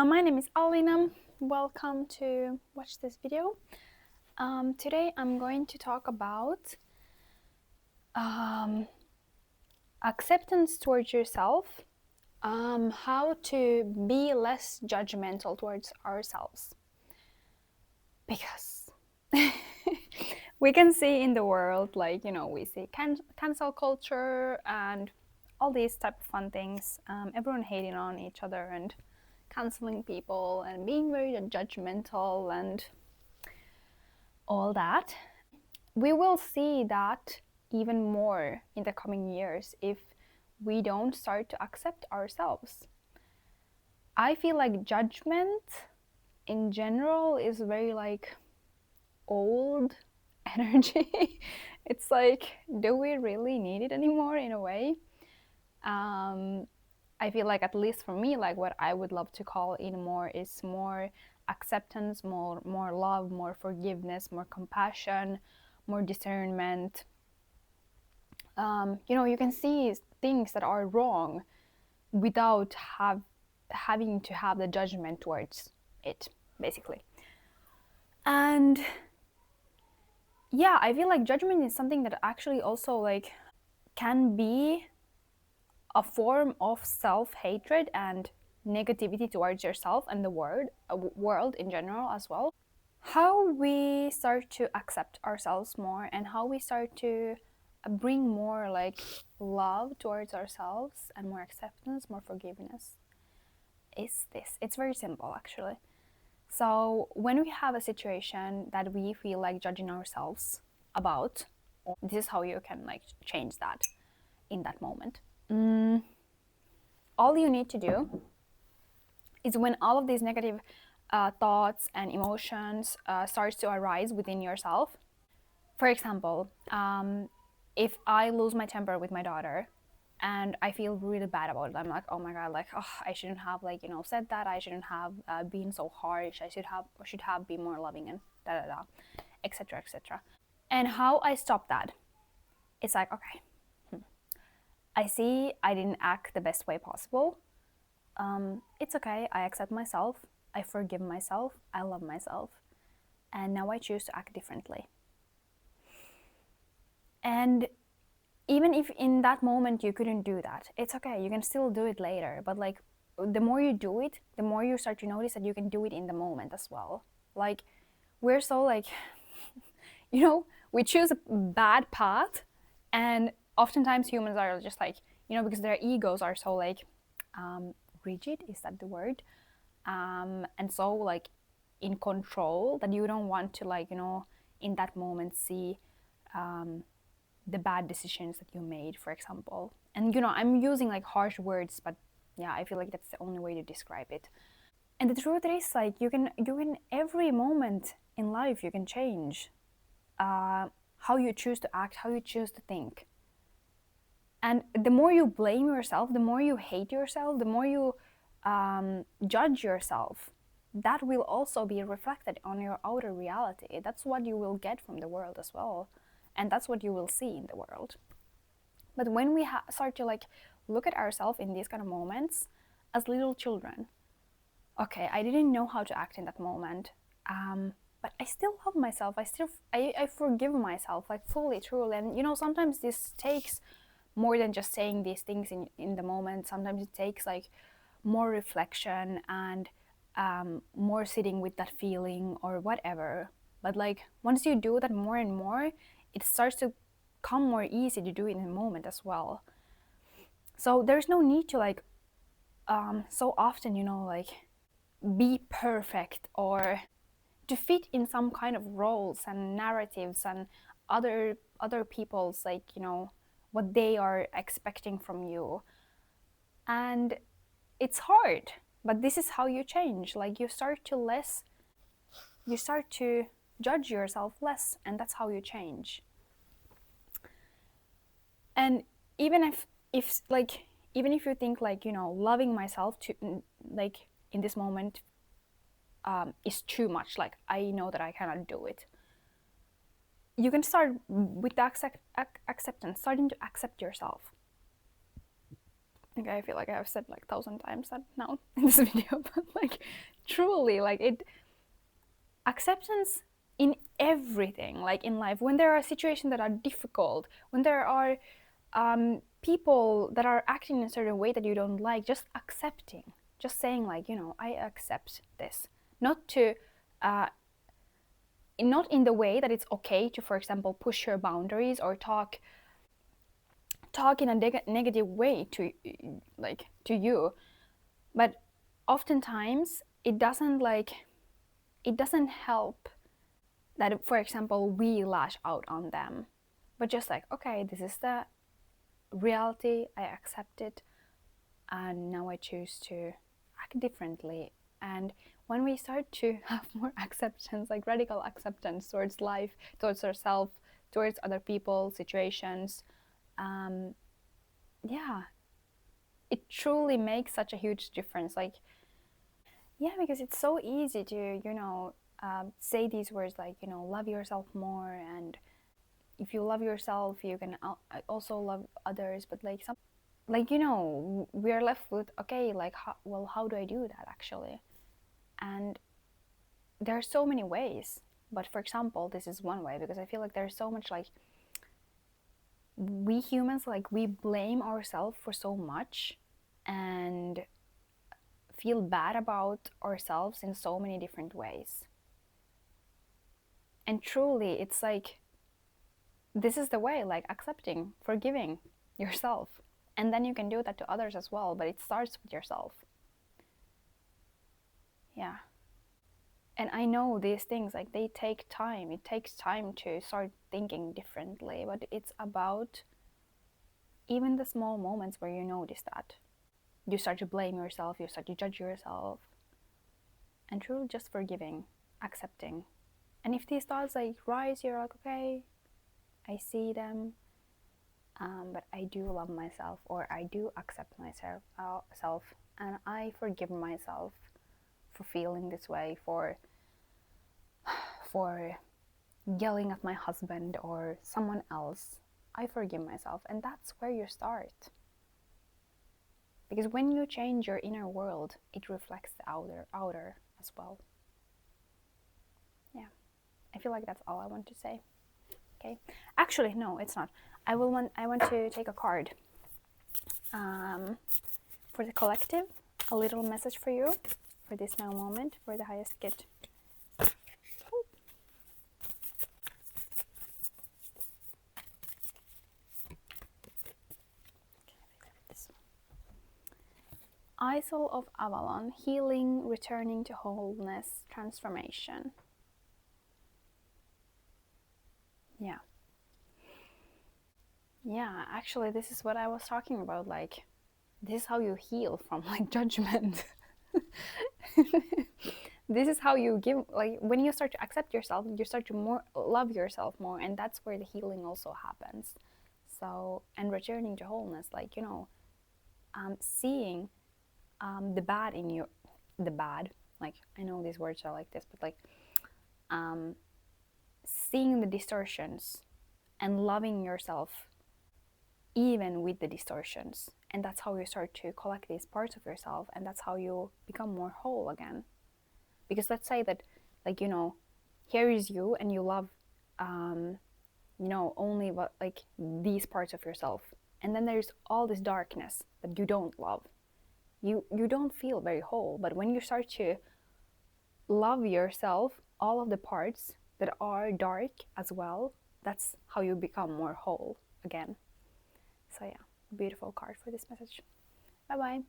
My name is Alina. Welcome to watch this video. Today I'm going to talk about acceptance towards yourself, how to be less judgmental towards ourselves. Because we can see in the world, we see cancel culture and all these type of fun things, everyone hating on each other and canceling people and being very judgmental and all that. We will see that even more in the coming years if we don't start to accept ourselves. I feel like judgment in general is very old energy. It's like, do we really need it anymore in a way? I feel like, at least for me, what I would love to call in more is more acceptance, more love, more forgiveness, more compassion, more discernment. You can see things that are wrong without having to have the judgment towards it, basically. And yeah, I feel like judgment is something that actually also can be a form of self-hatred and negativity towards yourself and the world in general as well. How we start to accept ourselves more and how we start to bring more love towards ourselves and more acceptance, more forgiveness is this. It's very simple, actually. So when we have a situation that we feel like judging ourselves about, this is how you can change that in that moment. All you need to do is, when all of these negative thoughts and emotions starts to arise within yourself. For example, if I lose my temper with my daughter and I feel really bad about it, I'm like, oh my god, I shouldn't have said that. I shouldn't have been so harsh. I should have been more loving and da da da, etc. etc. And how I stop that, it's like, okay, I see I didn't act the best way possible. It's okay. I accept myself. I forgive myself. I love myself. And now I choose to act differently. And even if in that moment you couldn't do that, it's okay. You can still do it later. But the more you do it, the more you start to notice that you can do it in the moment as well. We're so we choose a bad path, and oftentimes humans are just because their egos are so rigid, is that the word? And so in control, that you don't want to in that moment see the bad decisions that you made, for example. And I'm using harsh words, but yeah, I feel like that's the only way to describe it. And the truth is, you can every moment in life you can change how you choose to act, how you choose to think. And the more you blame yourself, the more you hate yourself, the more you judge yourself, that will also be reflected on your outer reality. That's what you will get from the world as well, and that's what you will see in the world. But when we start to look at ourselves in these kind of moments as little children, okay, I didn't know how to act in that moment, but I still love myself. I forgive myself fully, truly. And sometimes this takes more than just saying these things in the moment. Sometimes it takes more reflection and more sitting with that feeling or whatever. But once you do that more and more, it starts to come more easy to do it in the moment as well. So there's no need to so often be perfect or to fit in some kind of roles and narratives and other people's what they are expecting from you. And it's hard, but this is how you change. You start to judge yourself less, and that's how you change. And even if you think loving myself to in this moment is too much, I know that I cannot do it, you can start with the acceptance, starting to accept yourself. Okay, I feel like I've said like 1,000 times that now in this video, but like truly, like it acceptance in everything, like in life, when there are situations that are difficult, when there are people that are acting in a certain way that you don't like, just accepting, just saying like, I accept this, not to not in the way that it's okay to, for example, push your boundaries or talk in a negative way to you, but oftentimes it doesn't help that, for example, we lash out on them, but just like, okay, this is the reality, I accept it, and now I choose to act differently. And when we start to have more acceptance, like radical acceptance towards life, towards ourselves, towards other people, situations, yeah, it truly makes such a huge difference. Like, yeah, because it's so easy to, say these words like, love yourself more, and if you love yourself, you can also love others. But like we're left with, okay, like how do I do that actually? And there are so many ways. But for example, this is one way, because I feel like there's so much, like, we humans, like, we blame ourselves for so much and feel bad about ourselves in so many different ways. And truly, it's like, this is the way, like accepting, forgiving yourself. And then you can do that to others as well, but it starts with yourself. Yeah. And I know these things, like, they take time. It takes time to start thinking differently, but it's about even the small moments where you notice that. You start to blame yourself, you start to judge yourself, and truly just forgiving, accepting. And if these thoughts like rise, you're like, okay, I see them, but I do love myself, or I do accept myself, and I forgive myself for feeling this way, for yelling at my husband or someone else. I forgive myself, and that's where you start. Because when you change your inner world, it reflects the outer as well. Yeah, I feel like that's all I want to say. Okay, actually, no, it's not. I want to take a card for the collective, a little message for you for this now moment, for the highest gift. Isle of Avalon, healing, returning to wholeness, transformation. Yeah. Yeah, actually, this is what I was talking about. Like, this is how you heal from like judgment. This is how you give, like, when you start to accept yourself, you start to more love yourself more, and that's where the healing also happens. So, and returning to wholeness, like, seeing the bad in you, the bad, like, I know these words are like this, but like seeing the distortions and loving yourself even with the distortions. And that's how you start to collect these parts of yourself, and that's how you become more whole again. Because let's say that, like, here is you, and you love only what, like, these parts of yourself, and then there's all this darkness that you don't love. You don't feel very whole. But when you start to love yourself, all of the parts that are dark as well, that's how you become more whole again. So yeah, beautiful card for this message. Bye bye.